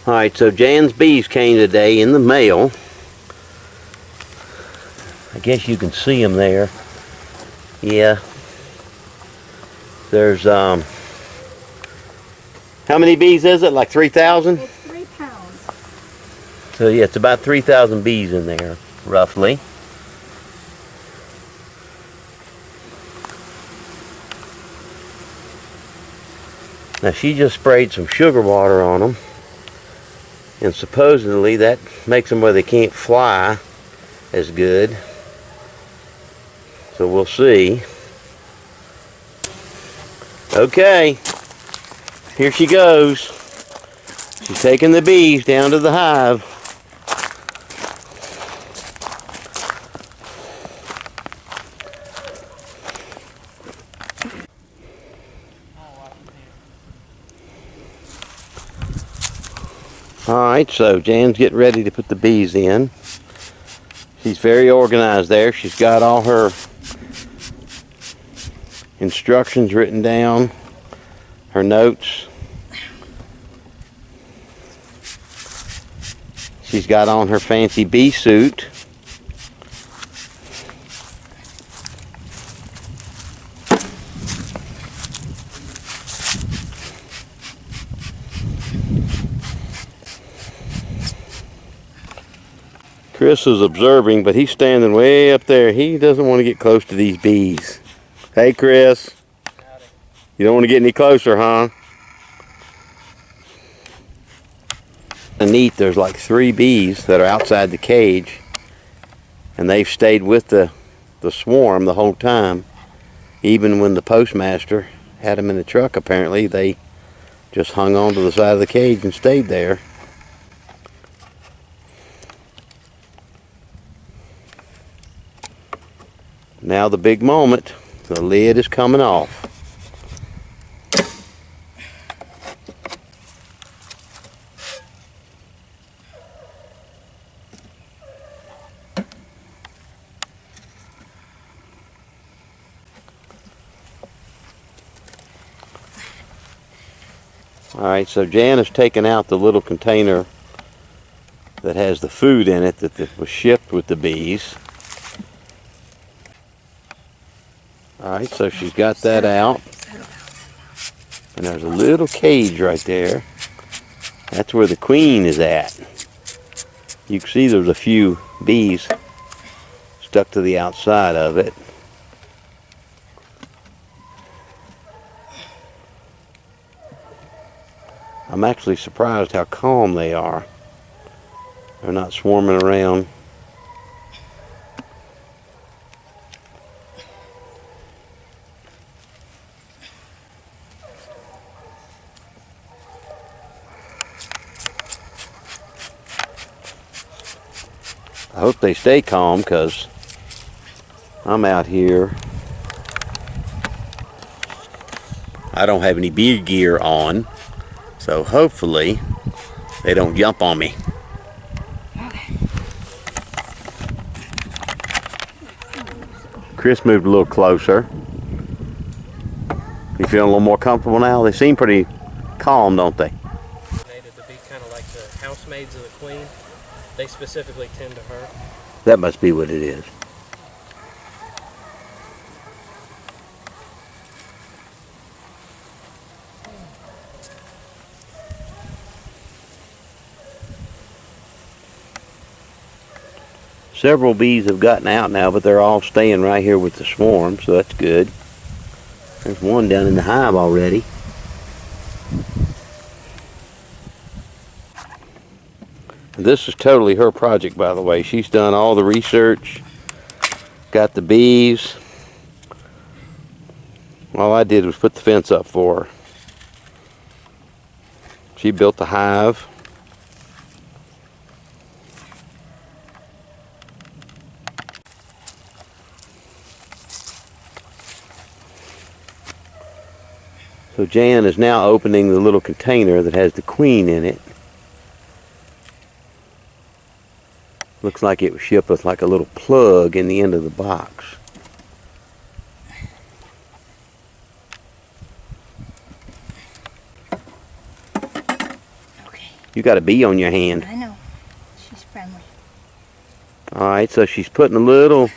Alright, so Jan's bees came today in the mail. I guess you can see them there. Yeah. There's, how many bees is it? Like 3,000? It's 3 pounds. So yeah, it's about 3,000 bees in there, roughly. Now she just sprayed some sugar water on them. And supposedly that makes them where they can't fly as good. So we'll see. Okay, here she goes. She's taking the bees down to the hive. Alright, so Jan's getting ready to put the bees in. She's very organized there. She's got all her instructions written down, her notes. She's got on her fancy bee suit. Chris is observing, but he's standing way up there. He doesn't want to get close to these bees. Hey, Chris. Howdy. You don't want to get any closer, huh? Neat, there's like 3 bees that are outside the cage, and they've stayed with the swarm the whole time. Even when the postmaster had them in the truck, apparently, they just hung on to the side of the cage and stayed there. Now the big moment, the lid is coming off. Alright, so Jan has taken out the little container that has the food in it that was shipped with the bees. Alright, so she's got that out. And there's a little cage right there. That's where the queen is at. You can see there's a few bees stuck to the outside of it. I'm actually surprised how calm they are. They're not swarming around. I hope they stay calm, because I'm out here. I don't have any bee gear on, so hopefully they don't jump on me. Chris moved a little closer. You feeling a little more comfortable now? They seem pretty calm, don't they? To be kind of like the housemaids of the queen. They specifically tend to her. That must be what it is. Several bees have gotten out now, but they're all staying right here with the swarm, so that's good. There's one down in the hive already. This is totally her project, by the way. She's done all the research, got the bees. All I did was put the fence up for her. She built the hive. So Jan is now opening the little container that has the queen in it. Looks like it was shipped with like a little plug in the end of the box. Okay. You got a bee on your hand. I know. She's friendly. Alright, so she's putting a little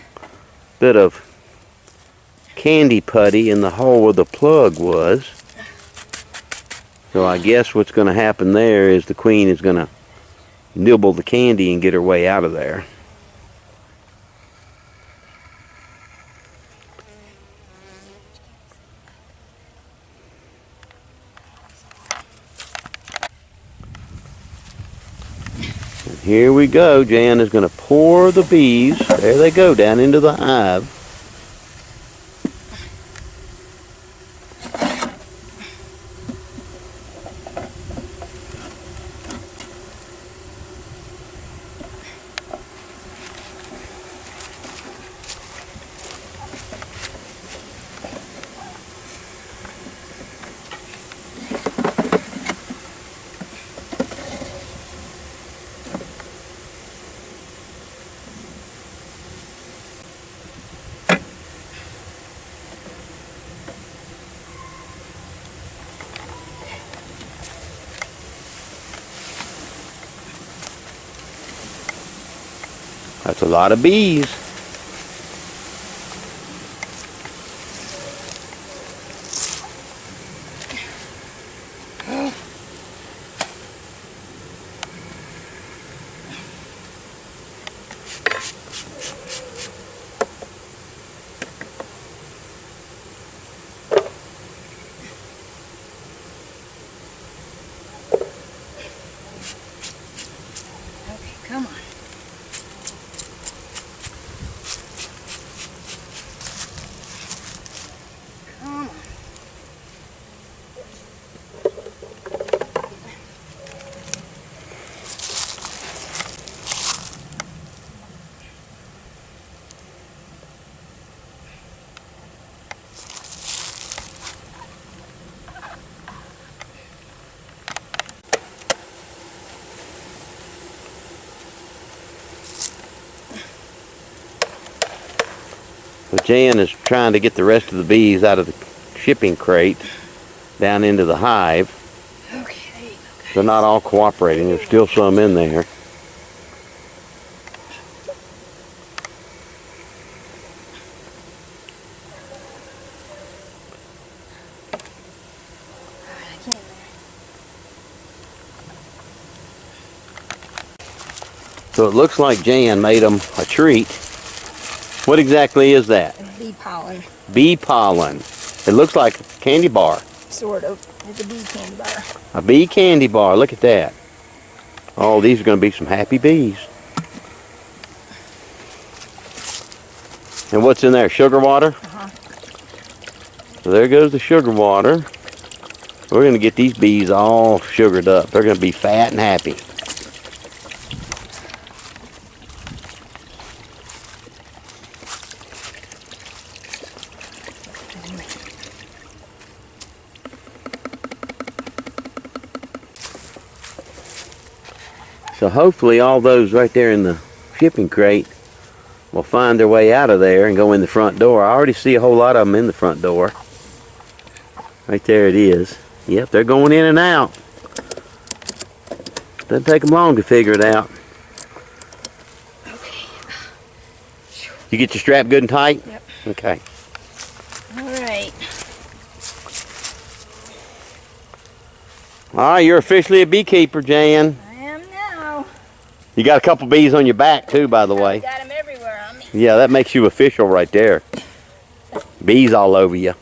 bit of candy putty in the hole where the plug was. So I guess what's going to happen there is the queen is going to nibble the candy and get her way out of there. And here we go. Jan is going to pour the bees. There they go, down into the hive. That's a lot of bees. Okay, come on. Come on. So Jan is trying to get the rest of the bees out of the shipping crate down into the hive. Okay, there you go. They're not all cooperating. There's still some in there. Alright, I can't. So it looks like Jan made them a treat. What exactly is that? Bee pollen. Bee pollen. It looks like a candy bar. Sort of. It's a bee candy bar. A bee candy bar. Look at that. Oh, these are going to be some happy bees. And what's in there? Sugar water? Uh-huh. So there goes the sugar water. We're going to get these bees all sugared up. They're going to be fat and happy. So hopefully all those right there in the shipping crate will find their way out of there and go in the front door. I already see a whole lot of them in the front door. Right there it is. Yep, they're going in and out. Doesn't take them long to figure it out. Okay. You get your strap good and tight? Yep. Okay. Alright. All right, you're officially a beekeeper, Jan. I am now. You got a couple bees on your back too, by the way. Got them everywhere on me. Yeah, that makes you official right there. Bees all over you.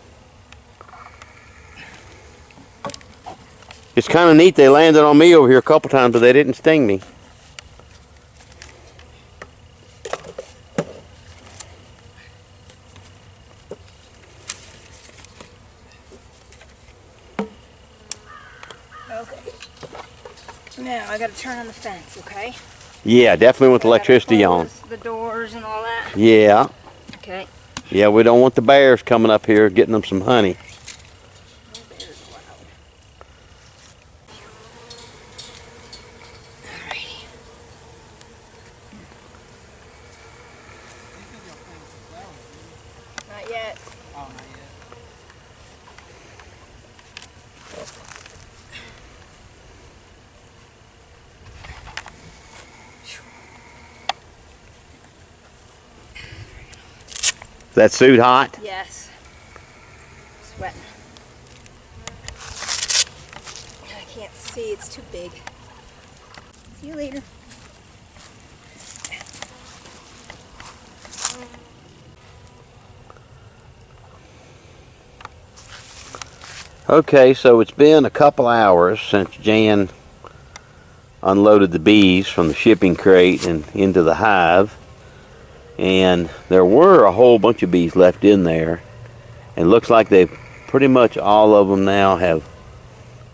It's kind of neat. They landed on me over here a couple times, but they didn't sting me. Okay. Now I gotta turn on the fence, okay? Yeah, definitely with electricity on. The doors and all that. Yeah. Okay. Yeah, we don't want the bears coming up here getting them some honey. No bears allowed. Alrighty. Not yet. Oh, not yet. Is that suit hot? Yes. Sweating. I can't see, it's too big. See you later. Okay, so it's been a couple hours since Jan unloaded the bees from the shipping crate and into the hive. And there were a whole bunch of bees left in there. And it looks like they've pretty much all of them now have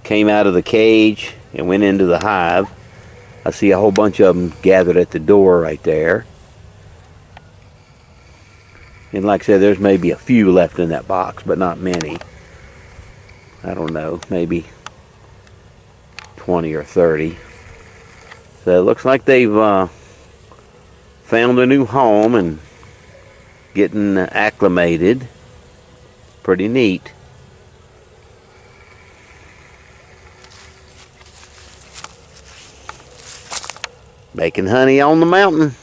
came out of the cage and went into the hive. I see a whole bunch of them gathered at the door right there. And like I said, there's maybe a few left in that box, but not many. I don't know, maybe 20 or 30. So it looks like they've found a new home and getting acclimated. Pretty neat. Making honey on the mountain.